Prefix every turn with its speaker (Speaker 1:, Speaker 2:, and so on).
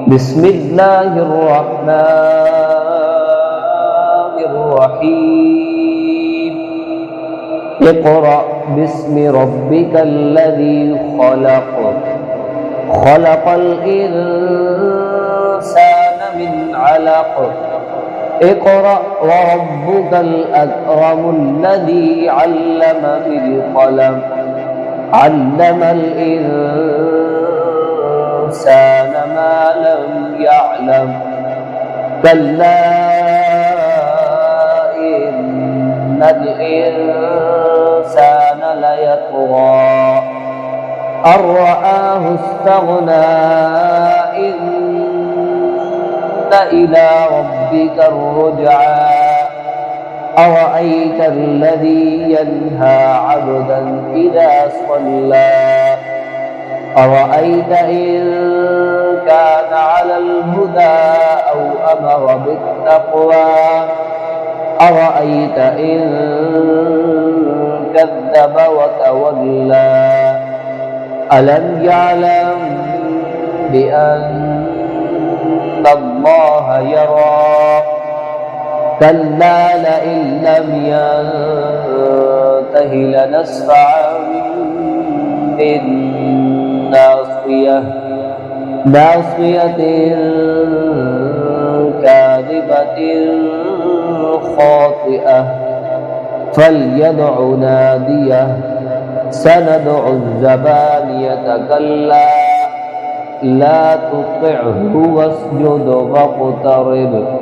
Speaker 1: بسم الله الرحمن الرحيم اقرأ باسم ربك الذي خلق خلق الإنسان من علق اقرأ وربك الأكرم الذي علم بالقلم علم الإنسان ما لم يعلم كلا إن الإنسان ليطغى أن رآه استغنى إن إلى ربك الرجعى أرأيت الذي ينهى عبدا إذا صلى أرأيت إن كان على الهدى أو أمر بالتقوى أرأيت إن كذب وتولى ألم يعلم بأن الله يرى كلا لئن لم ينته لنسفعا بالناصية ناصية كاذبة خاطئة فليدع ناديه سندع الزبانية كلا لا تطعه واسجد واقترب